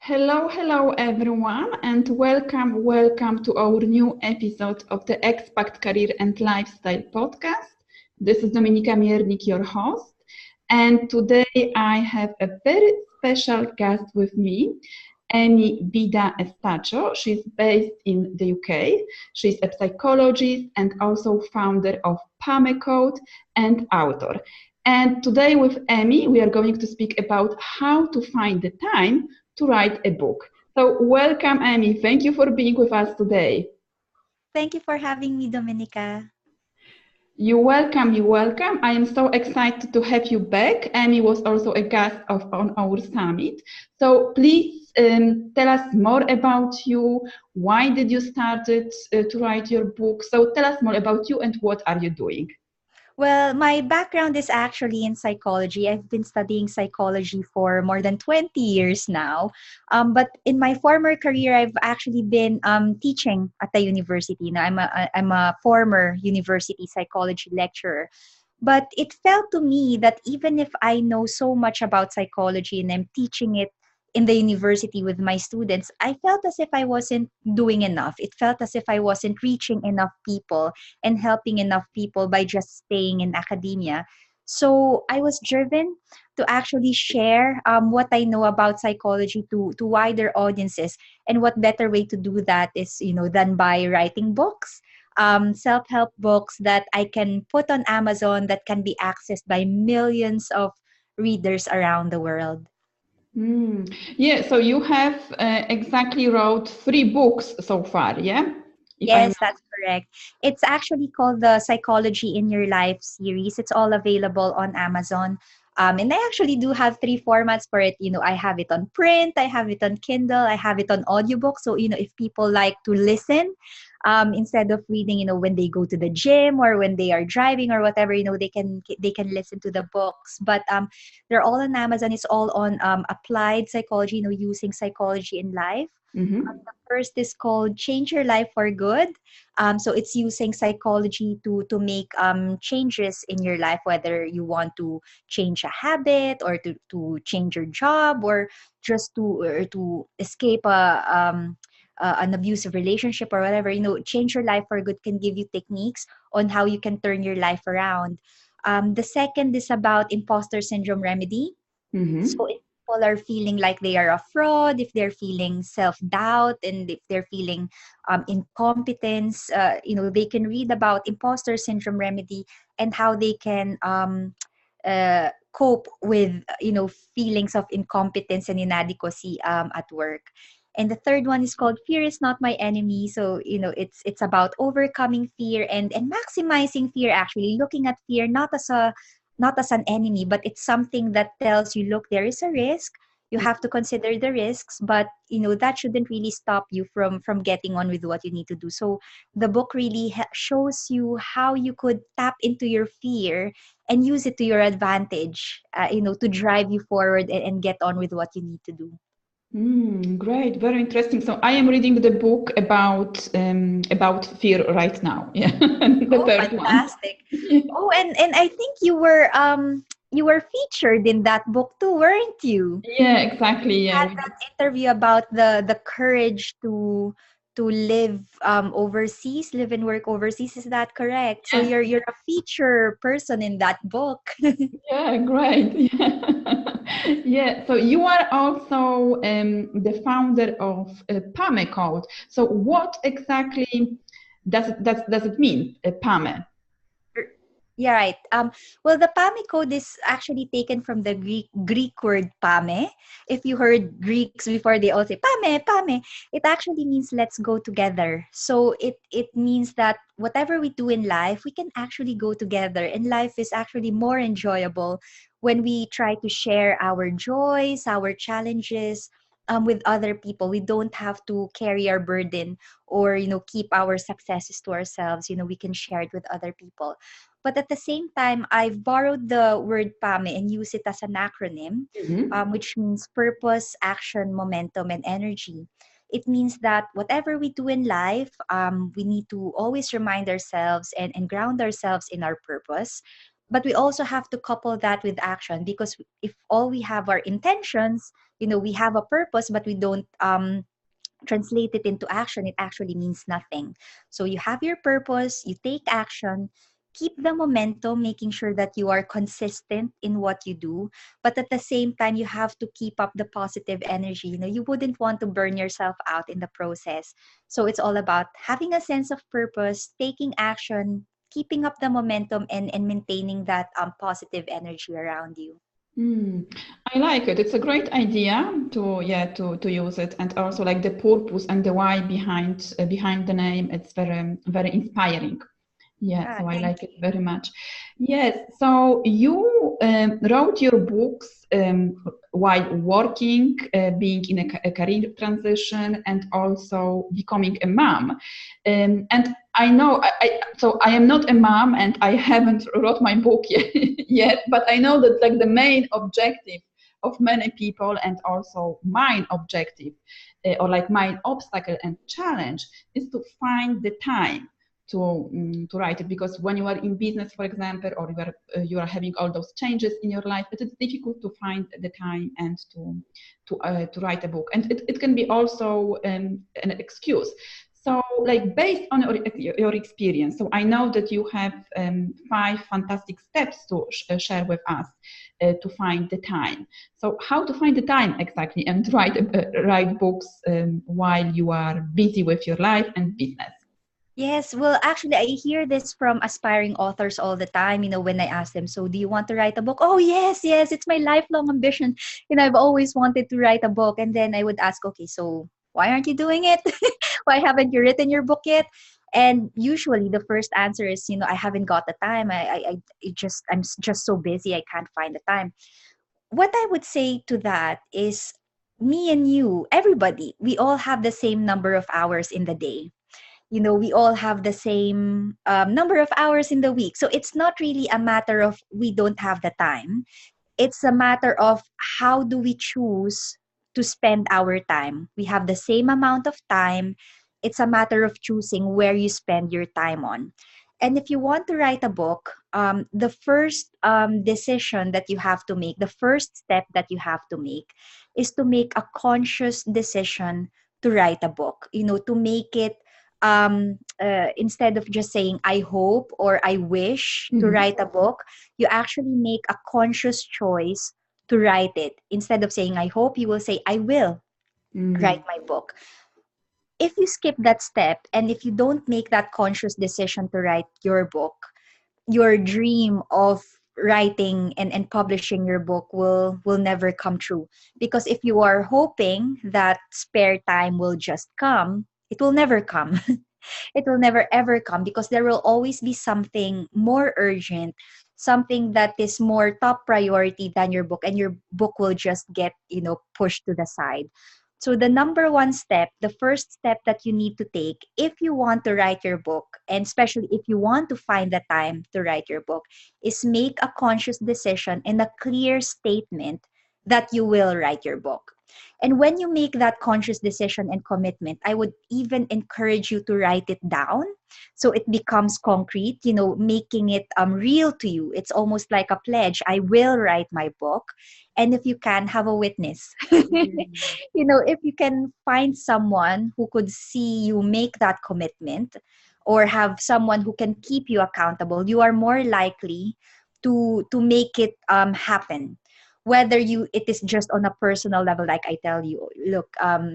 Hello everyone, and welcome to our new episode of the Expat Career and Lifestyle podcast. This is Dominika Miernik, your host, and today I have a very special guest with me, Emee Vida Estacio. She's based in the UK. She's a psychologist and also founder of PAME Code and author. And today with Emee, we are going to speak about how to find the time to write a book. So welcome, Emee. Thank you for being with us today. Thank you for having me, Dominika. You're welcome, you're welcome. I am so excited to have you back. Emee was also a guest on our summit. So please tell us more about you. Why did you start to write your book? So tell us more about you and what are you doing? Well, my background is actually in psychology. I've been studying psychology for more than 20 years now. But in my former career, I've actually been teaching at the university. Now, I'm a former university psychology lecturer. But it felt to me that even if I know so much about psychology and I'm teaching it in the university with my students, I felt as if I wasn't doing enough. It felt as if I wasn't reaching enough people and helping enough people by just staying in academia. So I was driven to actually share what I know about psychology to wider audiences. And what better way to do that is, than by writing books, self-help books that I can put on Amazon that can be accessed by millions of readers around the world. Yeah, so you have exactly wrote 3 books so far, yeah? If I'm Yes, that's correct. It's actually called the Psychology in Your Life series. It's all available on Amazon. And I actually do have 3 formats for it. I have it on print, I have it on Kindle, I have it on audiobook. So, if people like to listen, instead of reading, when they go to the gym or when they are driving or whatever, they can listen to the books. But they're all on Amazon. It's all on applied psychology, using psychology in life. Mhm. The first is called Change Your Life for Good. So it's using psychology to make changes in your life, whether you want to change a habit or to change your job or just to escape an abusive relationship or whatever. Change Your Life for Good can give you techniques on how you can turn your life around. The second is about imposter syndrome remedy. So Mhm. if people are feeling like they are a fraud, if they're feeling self-doubt, and if they're feeling incompetence, they can read about imposter syndrome remedy and how they can cope with, feelings of incompetence and inadequacy at work. And the third one is called Fear is Not My Enemy. So, it's about overcoming fear and maximizing fear, actually looking at fear not as an enemy, but it's something that tells you, look, there is a risk. You have to consider the risks, but that shouldn't really stop you from getting on with what you need to do. So the book really shows you how you could tap into your fear and use it to your advantage, to drive you forward and get on with what you need to do. Great, very interesting. So I am reading the book about fear right now. Yeah, the Oh, third one. fantastic. Oh, and I think you were featured in that book too, weren't you? Yeah, exactly. Yeah, Had that interview about the courage to live and work overseas. Is that correct? So yeah, you're a feature person in that book. yeah, great. Yeah. Yeah. So you are also the founder of PAME Code. So what exactly does it mean, PAME? Yeah, right. Well, the PAME code is actually taken from the Greek word PAME. If you heard Greeks before, they all say PAME, PAME. It actually means let's go together. So it means that whatever we do in life, we can actually go together, and life is actually more enjoyable when we try to share our joys, our challenges. With other people, we don't have to carry our burden or keep our successes to ourselves. We can share it with other people. But at the same time, I've borrowed the word PAME and use it as an acronym, Mhm. which means purpose, action, momentum, and energy. It means that whatever we do in life, we need to always remind ourselves and ground ourselves in our purpose. But we also have to couple that with action, because if all we have are intentions, we have a purpose, but we don't translate it into action, it actually means nothing. So you have your purpose, you take action, keep the momentum, making sure that you are consistent in what you do. But at the same time, you have to keep up the positive energy. You wouldn't want to burn yourself out in the process. So it's all about having a sense of purpose, taking action, keeping up the momentum, and maintaining that positive energy around you. Mm, I like it. It's a great idea to use it, and also like the purpose and the why behind the name. It's very inspiring. Yeah, so I Thank like it you. very much. Yes, so you wrote your books while working, being in a career transition, and also becoming a mom. And I know, so I am not a mom, and I haven't wrote my book yet, but I know that like the main objective of many people, and also mine objective, or like my obstacle and challenge, is to find the time to write it, because when you are in business, for example, or you are having all those changes in your life, it is difficult to find the time and to write a book, and it can be also an excuse. So like based on your experience, so I know that you have 5 fantastic steps to share with us to find the time. So how to find the time exactly and write books while you are busy with your life and business. Yes, well, actually, I hear this from aspiring authors all the time. When I ask them, so do you want to write a book? Oh, yes, yes, it's my lifelong ambition. I've always wanted to write a book. And then I would ask, okay, so why aren't you doing it? Why haven't you written your book yet? And usually the first answer is, I haven't got the time. I'm just so busy. I can't find the time. What I would say to that is, me and you, everybody, we all have the same number of hours in the day. We all have the same number of hours in the week. So it's not really a matter of we don't have the time. It's a matter of how do we choose to spend our time. We have the same amount of time. It's a matter of choosing where you spend your time on. And if you want to write a book, the first decision that you have to make, the first step that you have to make, is to make a conscious decision to write a book. To make it, instead of just saying I hope or I wish to Mhm. write a book, you actually make a conscious choice to write it. Instead of saying I hope, you will say I will write Mm. my book. If you skip that step, and if you don't make that conscious decision to write your book, your dream of writing and publishing your book will never come true. Because if you are hoping that spare time will just come, it will never come. It will never ever come, because there will always be something more urgent, something that is more top priority than your book, and your book will just get pushed to the side. So the number one step, the first step that you need to take if you want to write your book, and especially if you want to find the time to write your book, is make a conscious decision and a clear statement that you will write your book. And when you make that conscious decision and commitment, I would even encourage you to write it down so it becomes concrete, making it real to you. It's almost like a pledge. I will write my book. And if you can, have a witness. Mm. If you can find someone who could see you make that commitment, or have someone who can keep you accountable, you are more likely to make it happen. Whether it is just on a personal level, like I tell you, look,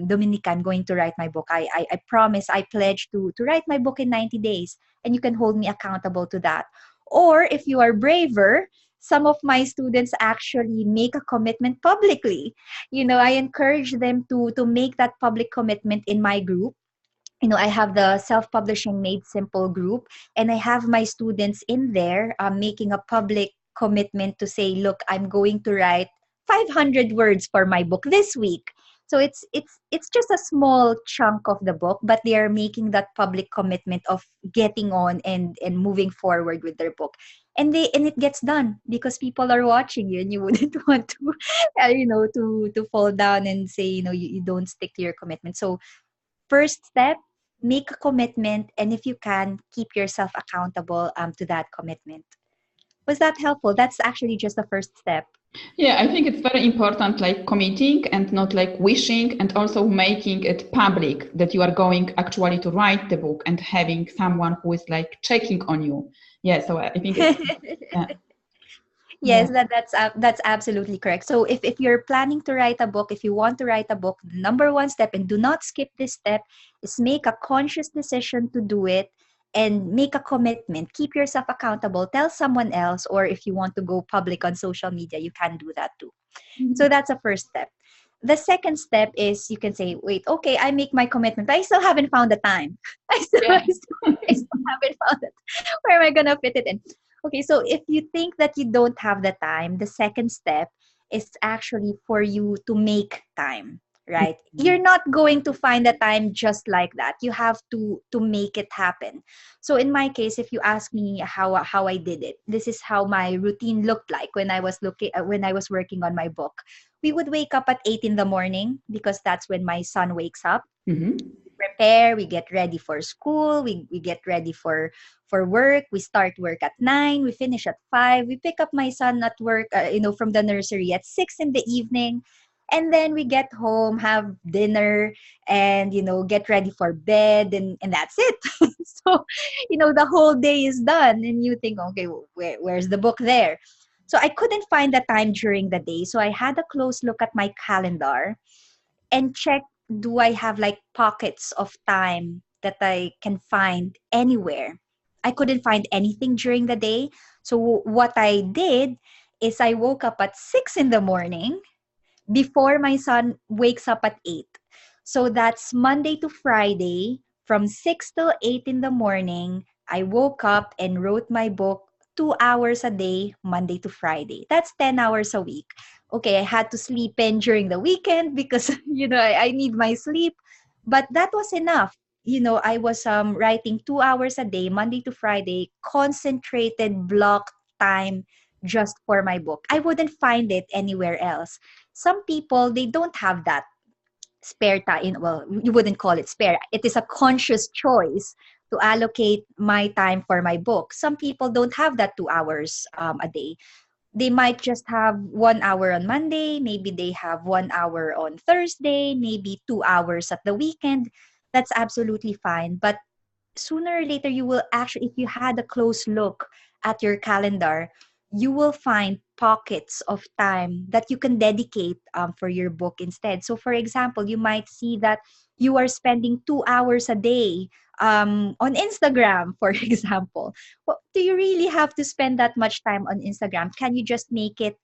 Dominica, I'm going to write my book. I promise, I pledge to write my book in 90 days, and you can hold me accountable to that. Or if you are braver, some of my students actually make a commitment publicly. I encourage them to make that public commitment in my group. I have the self-publishing made simple group, and I have my students in there making a public commitment to say, look, I'm going to write 500 words for my book this week. So it's just a small chunk of the book, but they are making that public commitment of getting on and moving forward with their book. And it gets done because people are watching you, and you wouldn't want to to fall down and say, you don't stick to your commitment. So first step, make a commitment, and if you can, keep yourself accountable to that commitment. Was that helpful? That's actually just the first step. Yeah, I think it's very important, like committing and not like wishing, and also making it public that you are going actually to write the book and having someone who is like checking on you. Yeah, so I think it's, yeah, yeah. Yes, that's absolutely correct. So if you're planning to write a book, if you want to write a book, the number one step, and do not skip this step, is make a conscious decision to do it and make a commitment. Keep yourself accountable. Tell someone else, or if you want to go public on social media, you can do that too. Mhm. So that's a first step. The second step is you can say, wait, okay, I make my commitment, but I still haven't found the time. Yeah. I still haven't found it. Where am I gonna fit it in? Okay, so if you think that you don't have the time, the second step is actually for you to make time, right? You're not going to find the time just like that. You have to make it happen. So in my case, if you ask me how I did it, this is how my routine looked like when I was working on my book. We would wake up at 8 in the morning because that's when my son wakes up. Mhm. Prepare, we get ready for school, we get ready for work. We start work at 9, we finish at 5. We pick up my son at work, from the nursery at 6 in the evening. And then we get home, have dinner, and, get ready for bed, and that's it. So, the whole day is done. And you think, okay, where's the book there? So I couldn't find the time during the day. So I had a close look at my calendar and check, do I have like pockets of time that I can find anywhere. I couldn't find anything during the day. So what I did is I woke up at 6 in the morning before my son wakes up at 8. So that's Monday to Friday from 6 till 8 in the morning. I woke up and wrote my book 2 hours a day, Monday to Friday. That's 10 hours a week. Okay, I had to sleep in during the weekend because, I need my sleep. But that was enough. I was writing 2 hours a day, Monday to Friday, concentrated block time just for my book. I wouldn't find it anywhere else. Some people, they don't have that spare time. Well, you wouldn't call it spare. It is a conscious choice to allocate my time for my book. Some people don't have that 2 hours a day. They might just have 1 hour on Monday, maybe they have 1 hour on Thursday, maybe 2 hours at the weekend. That's absolutely fine. But sooner or later, you will actually, if you had a close look at your calendar, you will find pockets of time that you can dedicate for your book instead. So, for example, you might see that you are spending 2 hours a day on Instagram, for example. Well, do you really have to spend that much time on Instagram? Can you just make it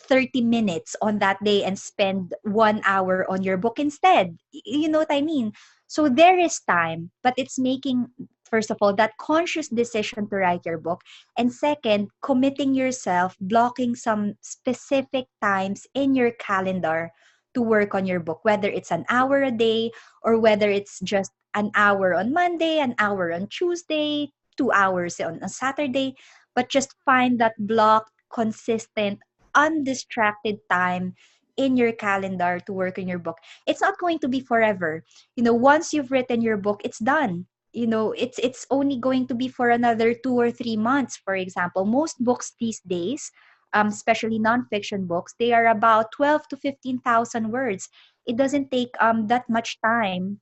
30 minutes on that day and spend 1 hour on your book instead? You know what I mean? So there is time, but it's making, first of all, that conscious decision to write your book. And second, committing yourself, blocking some specific times in your calendar to work on your book, whether it's an hour a day or whether it's just an hour on Monday, an hour on Tuesday, 2 hours on a Saturday. But just find that blocked, consistent, undistracted time in your calendar to work on your book. It's not going to be forever. Once you've written your book, it's done. It's only going to be for another 2 or 3 months. For example, most books these days, especially nonfiction books, they are about 12 to 15,000 words. It doesn't take that much time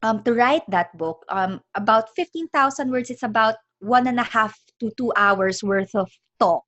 to write that book. About 15,000 words, it's about 1.5 to 2 hours worth of talk.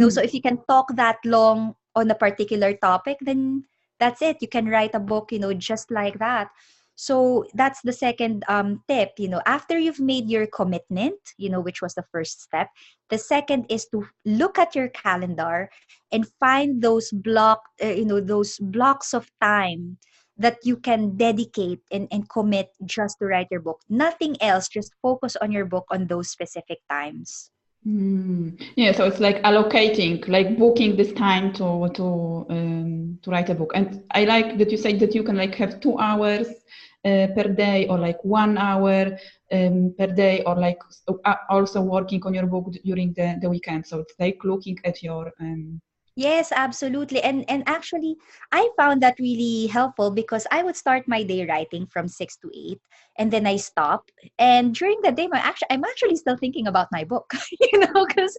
So if you can talk that long on a particular topic, then that's it. You can write a book, just like that. So that's the second tip. After you've made your commitment, which was the first step, the second is to look at your calendar and find those blocks of time that you can dedicate and commit just to write your book. Nothing else, just focus on your book on those specific times. Yeah, so it's like allocating, like booking this time to write a book. And I like that you say that you can like have 2 hours per day, or like 1 hour per day, or like also working on your book during the weekend. So it's like looking at your Yes, absolutely. And actually I found that really helpful because I would start my day writing from 6 to 8 and then I stop. And during the day I'm actually still thinking about my book, because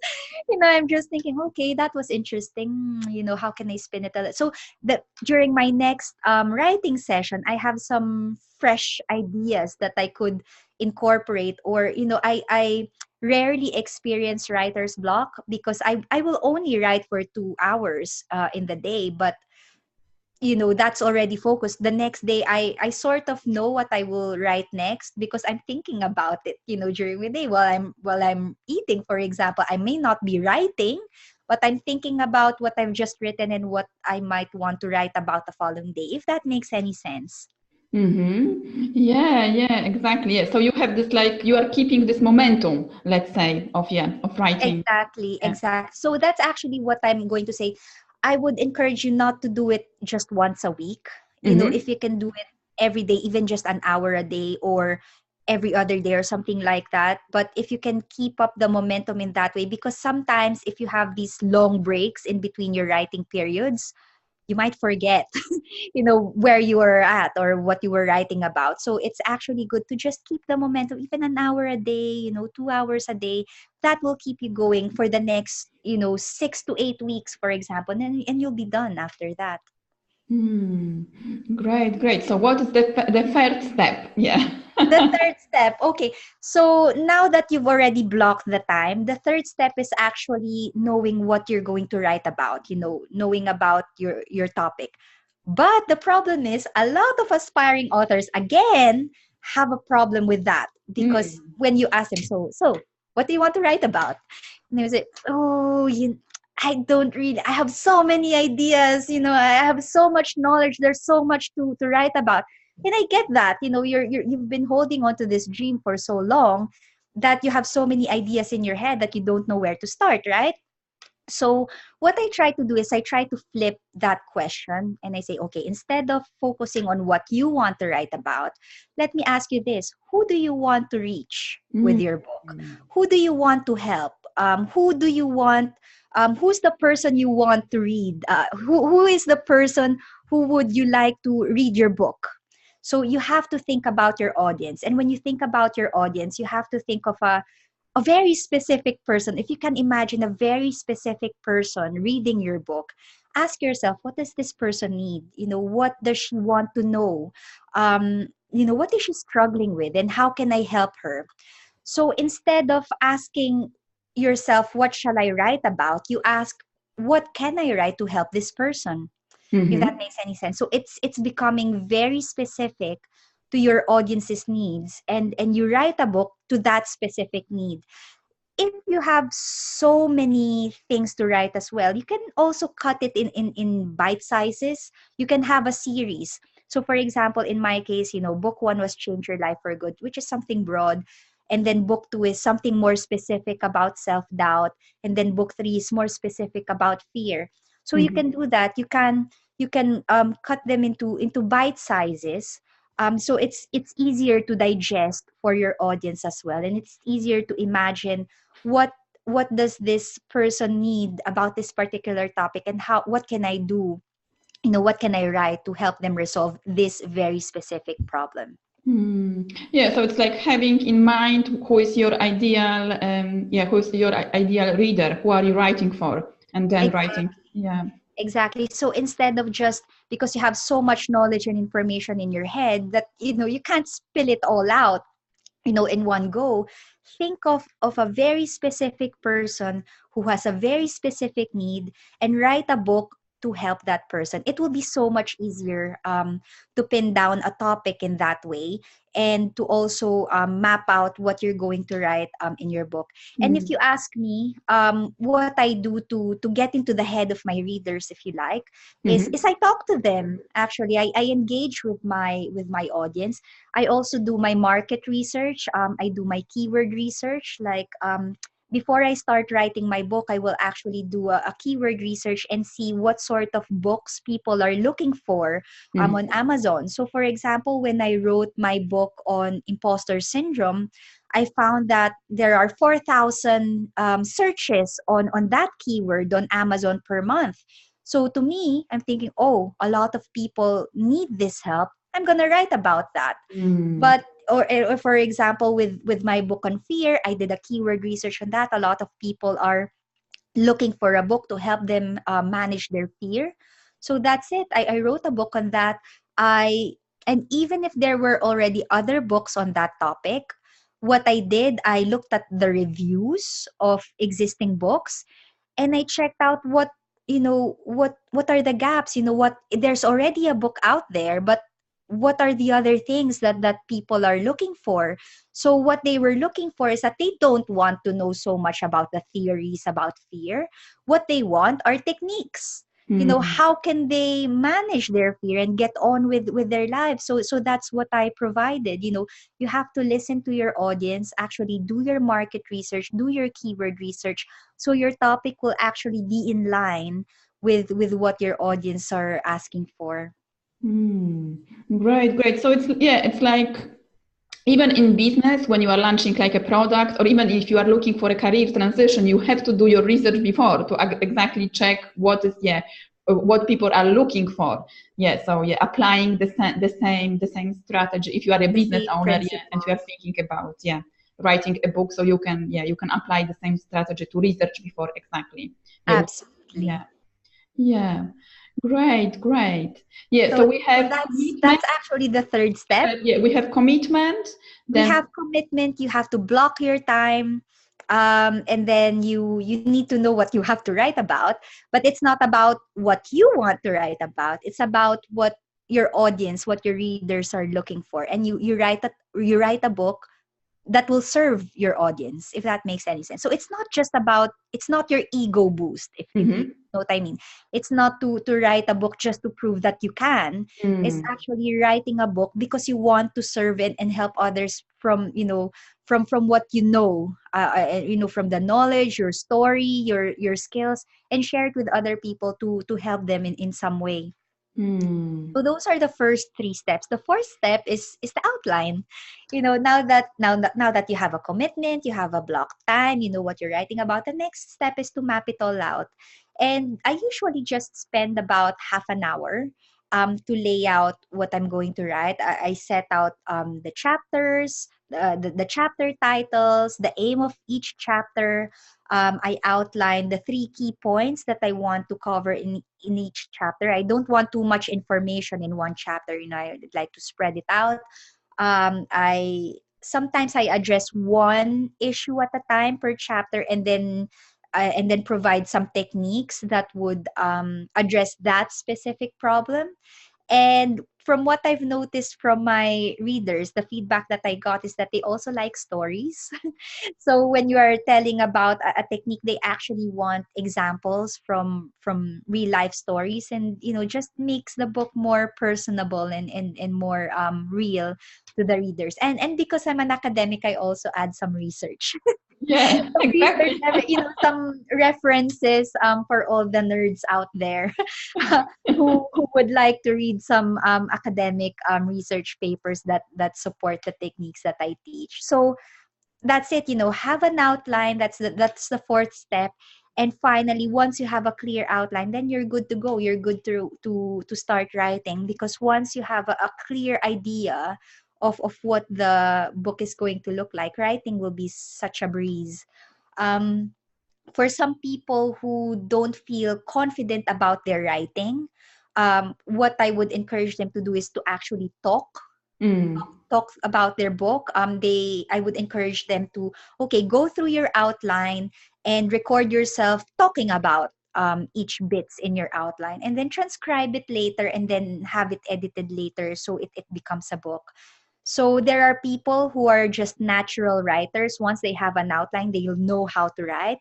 I'm just thinking, okay, that was interesting. How can I spin it so the during my next writing session, I have some fresh ideas that I could incorporate, or I rarely experience writer's block because I will only write for 2 hours in the day, but that's already focused. The next day I sort of know what I will write next because I'm thinking about it during the day while I'm eating, for example. I may not be writing, but I'm thinking about what I've just written and what I might want to write about the following day, if that makes any sense. Yeah, exactly. Yeah. So you have this, like, you are keeping this momentum, let's say, of writing. Exactly, Yeah. exactly. So that's actually what I'm going to say. I would encourage you not to do it just once a week. Mm-hmm. If you can do it every day, even just an hour a day or every other day or something like that. But if you can keep up the momentum in that way, because sometimes if you have these long breaks in between your writing periods, you might forget where you were at or what you were writing about. So it's actually good to just keep the momentum, even an hour a day, 2 hours a day. That will keep you going for the next 6 to 8 weeks, for example, and you'll be done after that. Hmm. Great. So what is the third step? Yeah. The third step, okay. So now that you've already blocked the time, the third step is actually knowing what you're going to write about, knowing about your topic. But the problem is a lot of aspiring authors again have a problem with that, because Mm. when you ask them, so what do you want to write about? And they say, oh, I don't really, I have so many ideas, I have so much knowledge, there's so much to write about. And I get that, you've been holding on to this dream for so long that you have so many ideas in your head that you don't know where to start, right? So what I try to do is I try to flip that question and I say, okay, instead of focusing on what you want to write about, let me ask you this: who do you want to reach with Mm. your book? Who do you want to help? Who do you want? Who's the person you want to read? Who is the person who would you like to read your book? So you have to think about your audience, and when you think about your audience, you have to think of a very specific person. If you can imagine a very specific person reading your book, ask yourself, what does this person need? What does she want to know? What is she struggling with, and how can I help her? So instead of asking yourself, what shall I write about? You ask, what can I write to help this person? If that Mm-hmm. makes any sense. So it's becoming very specific to your audience's needs, and you write a book to that specific need. If you have so many things to write as well, you can also cut it in bite sizes. You can have a series. So for example, in my case, book one was Change Your Life for Good, which is something broad. And then book two is something more specific about self-doubt. And then book three is more specific about fear. So you Mm-hmm. can do that. You can cut them into bite sizes. So it's easier to digest for your audience as well, and it's easier to imagine what what does this person need about this particular topic, and what can I do, what can I write to help them resolve this very specific problem. Yeah, so it's like having in mind who is your ideal, who's your ideal reader, who are you writing for, and then writing. Exactly. Yeah. Exactly. So instead of just because you have so much knowledge and information in your head that you can't spill it all out in one go, think of a very specific person who has a very specific need and write a book to help that person. It will be so much easier to pin down a topic in that way, and to also map out what you're going to write in your book. And if Mm-hmm. you ask me, what I do to get into the head of my readers, if you like, is I talk to them. Actually, I engage with my audience. I also do my market research. I do my keyword research. Like before I start writing my book, I will actually do a keyword research and see what sort of books people are looking for Mm-hmm. on Amazon. So, for example, when I wrote my book on imposter syndrome, I found that there are 4,000 searches on that keyword on Amazon per month. So to me, I'm thinking, oh, a lot of people need this help. I'm going to write about that. But or for example, with my book on fear, I did a keyword research on that. A lot of people are looking for a book to help them manage their fear. So that's it. I wrote a book on that. And even if there were already other books on that topic, what I did, I looked at the reviews of existing books, and I checked out what are the gaps. What, there's already a book out there, but what are the other things that people are looking for? So what they were looking for is that they don't want to know so much about the theories about fear. What they want are techniques. How can they manage their fear and get on with their lives? So that's what I provided. You have to listen to your audience, actually do your market research, do your keyword research, so your topic will actually be in line with what your audience are asking for. Great. So it's like, even in business, when you are launching like a product, or even if you are looking for a career transition, you have to do your research before to exactly check what people are looking for. So applying the same strategy. If you are a business owner, and you are thinking about writing a book, so you can apply the same strategy to research before exactly. Absolutely. Yeah. Great. So we have that's actually the third step. We have commitment. We have commitment. You have to block your time, and then you need to know what you have to write about. But it's not about what you want to write about. It's about what your audience, what your readers are looking for, and you write a book that will serve your audience, if that makes any sense. So it's not your ego boost, if you know what I mean. It's not to write a book just to prove that you can. It's actually writing a book because you want to serve it and help others from what from the knowledge, your story, your skills, and share it with other people to help them in some way. So those are the first three steps. The fourth step is the outline. Now that you have a commitment, you have a block time, you know what you're writing about. The next step is to map it all out. And I usually just spend about half an hour to lay out what I'm going to write. I set out the chapters, the chapter titles, the aim of each chapter. I outline the 3 key points that I want to cover in each chapter. I don't want too much information in one chapter. I'd like to spread it out. I sometimes I address one issue at a time per chapter, and then provide some techniques that would address that specific problem. And from what I've noticed from my readers, the feedback that I got is that they also like stories. So when you are telling about a technique, they actually want examples from real life stories, and just makes the book more personable and more real to the readers. And because I'm an academic, I also add some research. Yeah, exactly. Some references for all the nerds out there who would like to read some academic research papers that support the techniques that I teach. So that's it. Have an outline. That's the fourth step. And finally, once you have a clear outline, then you're good to go. You're good to start writing, because once you have a clear idea of what the book is going to look like, writing will be such a breeze. For some people who don't feel confident about their writing, what I would encourage them to do is to actually talk about their book. I would encourage them to go through your outline and record yourself talking about each bits in your outline, and then transcribe it later, and then have it edited later, so it becomes a book. So there are people who are just natural writers. Once they have an outline, they'll know how to write.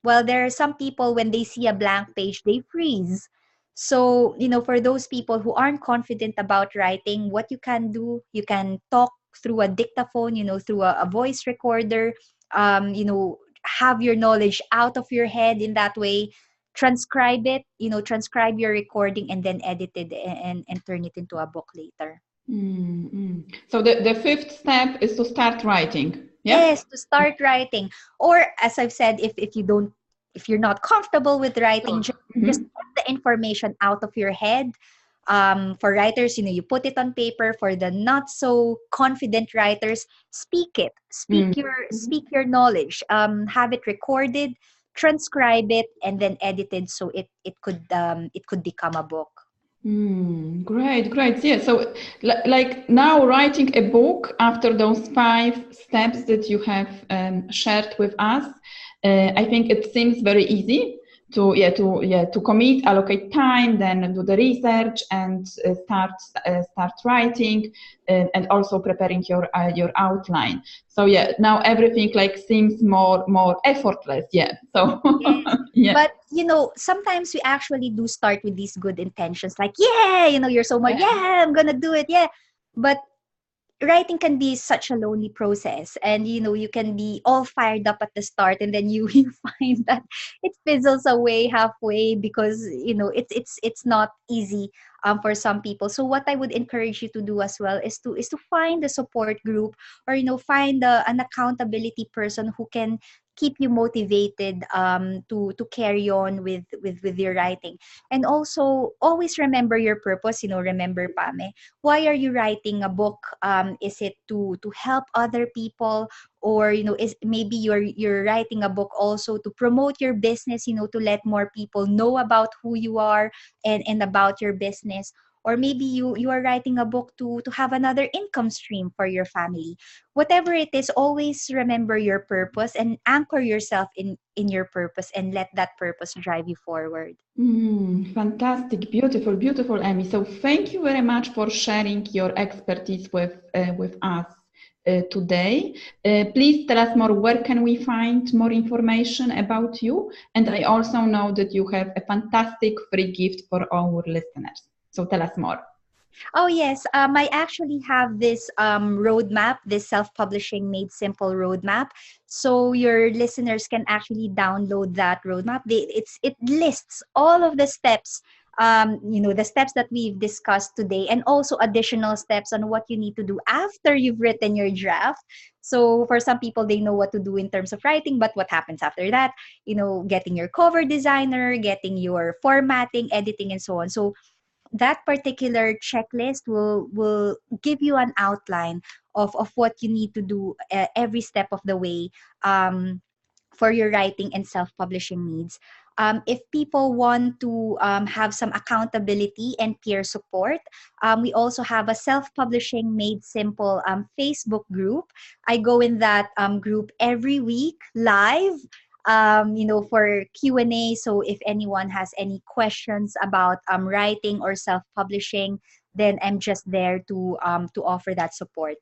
Well, there are some people, when they see a blank page, they freeze. So, for those people who aren't confident about writing, what you can do, you can talk through a dictaphone, through a voice recorder, have your knowledge out of your head in that way. Transcribe it, transcribe your recording, and then edit it and turn it into a book later. So the fifth step is to start writing. Yeah. Yes, to start writing. Or as I've said, if you're not comfortable with writing, Sure. just get the information out of your head. For writers, you put it on paper. For the not so confident writers, speak it. Speak your knowledge. Have it recorded, transcribe it, and then edited so it could become a book. Great, great. Yeah. So, like now, writing a book after those 5 steps that you have shared with us, I think it seems very easy to commit, allocate time, then do the research, and start writing, and also preparing your outline. So yeah, now everything like seems more effortless. Yeah. So Yes. yeah. But sometimes we actually do start with these good intentions, like, yeah, you're so much, yeah, I'm gonna do it, yeah. But writing can be such a lonely process, and you can be all fired up at the start, and then you, you find that it fizzles away halfway because it's not easy for some people. So what I would encourage you to do as well is to find a support group, or find an accountability person who can keep you motivated to carry on with your writing. And also always remember your purpose. Remember, Pame, why are you writing a book? Is it to help other people, or is maybe you're writing a book also to promote your business, to let more people know about who you are and about your business, or maybe you are writing a book to have another income stream for your family. Whatever it is, always remember your purpose and anchor yourself in your purpose, and let that purpose drive you forward. Fantastic, beautiful, beautiful, Emmy. So thank you very much for sharing your expertise with us today. Please tell us more. Where can we find more information about you? And I also know that you have a fantastic free gift for our listeners. So tell us more. Oh, yes. I actually have this roadmap, this self-publishing made simple roadmap. So your listeners can actually download that roadmap. It lists all of the steps, the steps that we've discussed today, and also additional steps on what you need to do after you've written your draft. So for some people, they know what to do in terms of writing, but what happens after that? Getting your cover designer, getting your formatting, editing, and so on. So that particular checklist will give you an outline of what you need to do every step of the way, for your writing and self-publishing needs. If people want to have some accountability and peer support, we also have a self-publishing made simple Facebook group. I go in that group every week live, for Q&A. So if anyone has any questions about writing or self-publishing, then I'm just there to offer that support.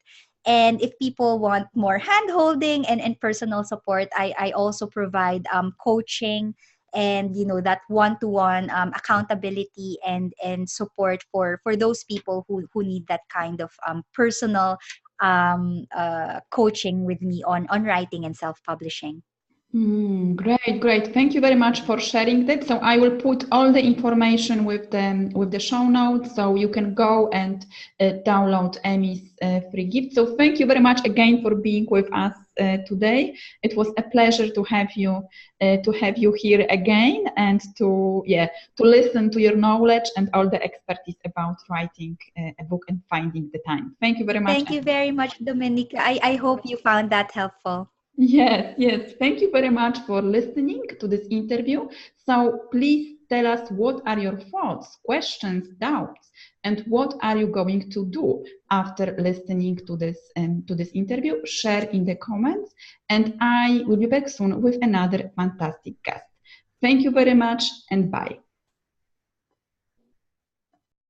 And if people want more hand-holding and personal support, I also provide coaching and that one-to-one accountability and support for those people who need that kind of personal coaching with me on writing and self-publishing. Great, great. Thank you very much for sharing that. So I will put all the information with the show notes, so you can go and download Emmy's free gift. So thank you very much again for being with us today. It was a pleasure to have you here again, and to listen to your knowledge and all the expertise about writing a book and finding the time. Thank you very much. Thank you very much, Dominica. I hope you found that helpful. Yes, yes. Thank you very much for listening to this interview. So please tell us, what are your thoughts, questions, doubts, and what are you going to do after listening to this interview? Share in the comments, and I will be back soon with another fantastic guest. Thank you very much, and bye.